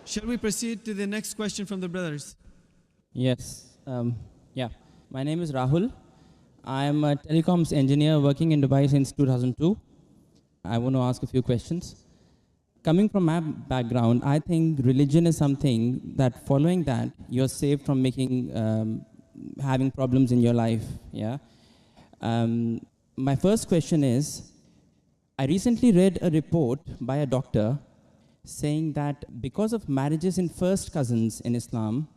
Shall we proceed to the next question from the brothers? Yes. Yeah. My name is Rahul. I am a telecoms engineer working in Dubai since 2002. I want to ask a few questions. Coming from my background, I think religion is something that following that, you're saved from having problems in your life. Yeah. My first question is, I recently read a report by a doctor saying that because of marriages in first cousins in Islam,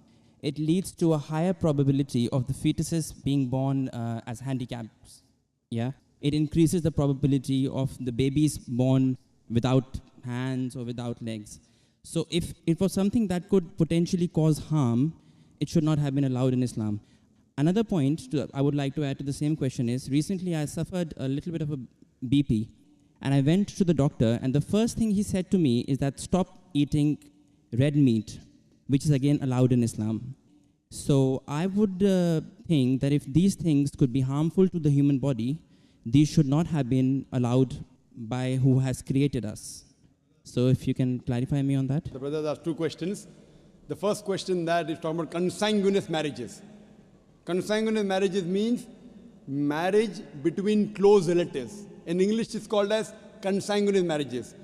it leads to a higher probability of the fetuses being born as handicaps. Yeah, it increases the probability of the babies born without hands or without legs. So if it was something that could potentially cause harm, it should not have been allowed in Islam. Another point I would like to add to the same question is, recently I suffered a little bit of a BP, and I went to the doctor, and the first thing he said to me is that stop eating red meat, which is again allowed in Islam. So I would think that if these things could be harmful to the human body, these should not have been allowed by who has created us. So if you can clarify me on that. The brothers asked two questions. The first question that is talking about consanguineous marriages. Consanguineous marriages means marriage between close relatives. In English, it's called as consanguineous marriages.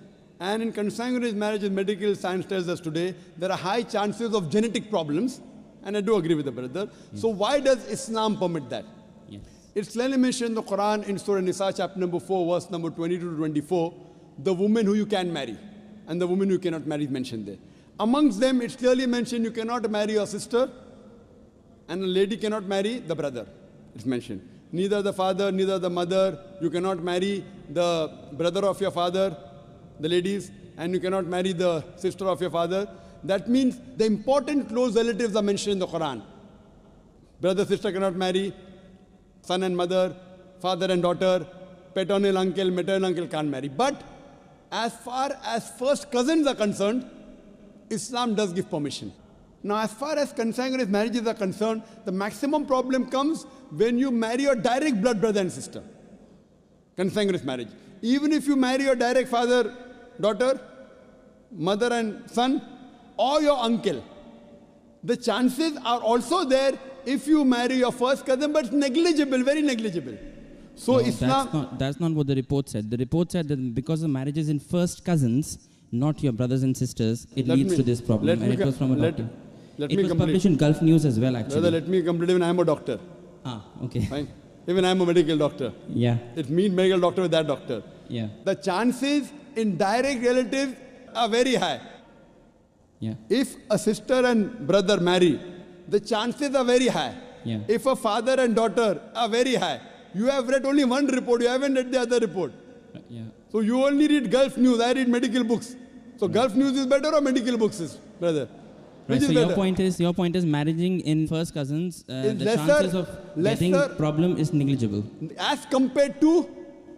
And in consanguineous marriages, medical science tells us today, there are high chances of genetic problems. And I do agree with the brother. Yes. So why does Islam permit that? Yes. It's clearly mentioned in the Quran in Surah Nisa, chapter number 4, verse number 22 to 24, the woman who you can marry and the woman who cannot marry is mentioned there. Amongst them, it's clearly mentioned you cannot marry your sister and a lady cannot marry the brother. It's mentioned. Neither the father, neither the mother. You cannot marry the brother of your father, the ladies, and you cannot marry the sister of your father. That means the important close relatives are mentioned in the Quran. Brother, sister cannot marry, son and mother, father and daughter, paternal uncle, maternal uncle can't marry. But as far as first cousins are concerned, Islam does give permission. Now, as far as consanguineous marriages are concerned, the maximum problem comes when you marry your direct blood brother and sister. Consanguineous marriage. Even if you marry your direct father, daughter, mother and son, or your uncle, the chances are also there if you marry your first cousin, but negligible, very negligible. So no, Islam... That's not what the report said. The report said that because of marriages in first cousins, not your brothers and sisters, it leads to this problem. And it was from a doctor. It was published in Gulf News as well, actually. Brother, let me complete. Even I am a doctor. Ah, okay. Fine. Even I am a medical doctor. Yeah. It means medical doctor with that doctor. Yeah. The chances in direct relatives are very high. Yeah. If a sister and brother marry, the chances are very high. Yeah. If a father and daughter are very high. You have read only one report, you haven't read the other report. Yeah. So you only read Gulf News, I read medical books. So Gulf News is better or medical books is, brother? Right, so your point is marrying in first cousins, the chances of getting problem is negligible. As compared to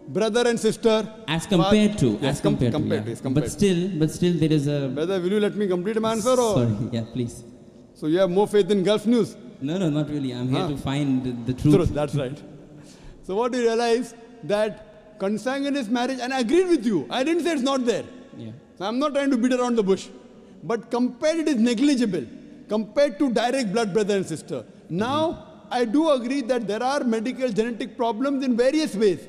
brother and sister. As compared to. Yes, compared to. But still there is a... Brother, will you let me complete my answer? Or? Sorry, yeah, please. So you have more faith in Gulf News? No, not really. I'm here to find the truth. That's right. So what you realize that consanguineous marriage, and I agreed with you. I didn't say it's not there. Yeah. So I'm not trying to beat around the bush. But compared, it is negligible compared to direct blood brother and sister. Now, I do agree that there are medical genetic problems in various ways.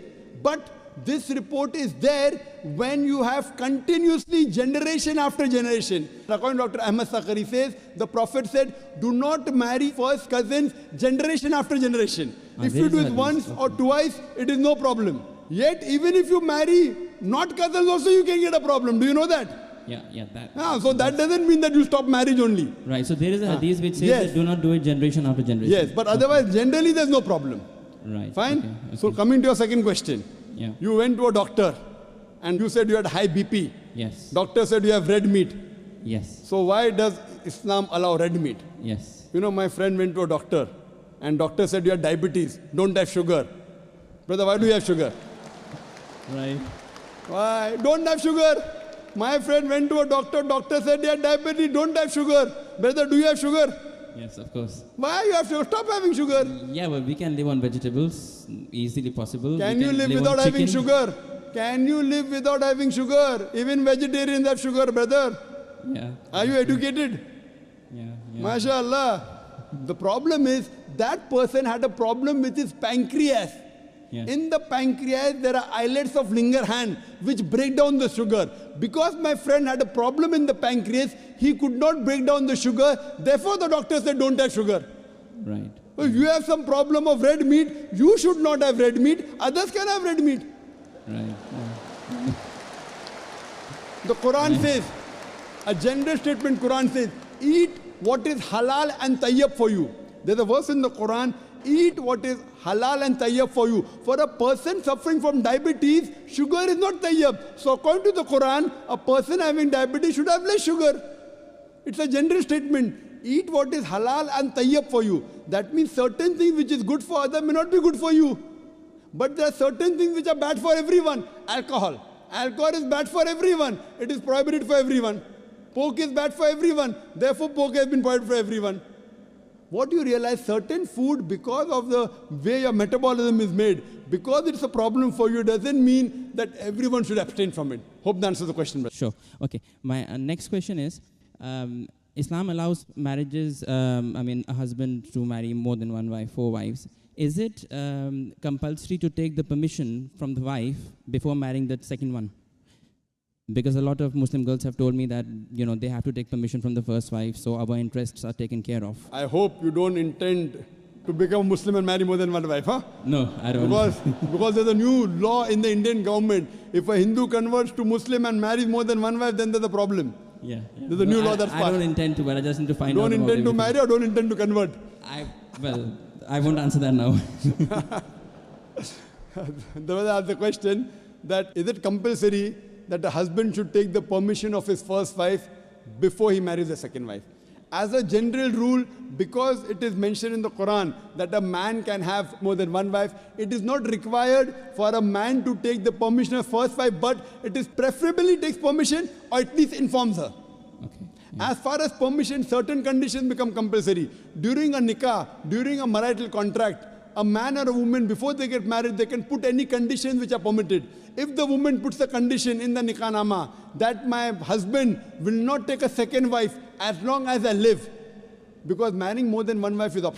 But this report is there when you have continuously generation after generation. According to Dr. Ahmad Sakari says, the Prophet said, do not marry first cousins generation after generation. If you do it once or twice, it is no problem. Yet, even if you marry not cousins also, you can get a problem. Do you know that? Yeah, that. So that doesn't mean that you stop marriage only. Right, so there is a hadith which says that do not do it generation after generation. Yes, but otherwise, generally there's no problem. Right. Fine? Okay. So coming to your second question. Yeah. You went to a doctor and you said you had high BP. Yes. Doctor said you have red meat. Yes. So why does Islam allow red meat? Yes. You know, my friend went to a doctor and doctor said you have diabetes, don't have sugar. Brother, why do you have sugar? Right. Why? Don't have sugar. My friend went to a doctor, doctor said you have diabetes, don't have sugar. Brother, do you have sugar? Yes, of course. Why you have sugar? Stop having sugar. Yeah, but we can live on vegetables, easily possible. Can you live without having sugar? Can you live without having sugar? Even vegetarians have sugar, brother. Yeah. Are you educated? Yeah. MashaAllah. The problem is that person had a problem with his pancreas. Yeah. In the pancreas, there are islets of Langerhans which break down the sugar. Because my friend had a problem in the pancreas, he could not break down the sugar. Therefore, the doctor said, don't have sugar. Right. If you have some problem of red meat, you should not have red meat. Others can have red meat. Right. The Quran says, a general statement, Quran says, eat what is halal and tayyib for you. There's a verse in the Quran, eat what is halal and tayyib for you. For a person suffering from diabetes, sugar is not tayyib. So according to the Quran, a person having diabetes should have less sugar. It's a general statement. Eat what is halal and tayyib for you. That means certain things which is good for others may not be good for you. But there are certain things which are bad for everyone. Alcohol. Alcohol is bad for everyone. It is prohibited for everyone. Pork is bad for everyone. Therefore, pork has been prohibited for everyone. What you realize, certain food, because of the way your metabolism is made, because it's a problem for you, doesn't mean that everyone should abstain from it. Hope that answers the question, brother. Sure. Okay. My next question is, Islam allows marriages, a husband to marry more than one wife, 4 wives. Is it compulsory to take the permission from the wife before marrying that second one? Because a lot of Muslim girls have told me that, they have to take permission from the first wife, so our interests are taken care of. I hope you don't intend to become Muslim and marry more than one wife, huh? No, I don't. Because there's a new law in the Indian government. If a Hindu converts to Muslim and marries more than one wife, then there's a problem. Yeah. There's a new law that's passed. I don't intend to, but I just need to find out. Don't intend to marry or don't intend to convert? I won't answer that now. There was the question that is it compulsory that a husband should take the permission of his first wife before he marries the second wife? As a general rule, because it is mentioned in the Quran that a man can have more than one wife, it is not required for a man to take the permission of first wife, but it is preferably takes permission or at least informs her. Okay. As far as permission, certain conditions become compulsory. During a nikah, during a marital contract, a man or a woman, before they get married, they can put any conditions which are permitted. If the woman puts a condition in the nikah nama that my husband will not take a second wife as long as I live, because marrying more than one wife is optional.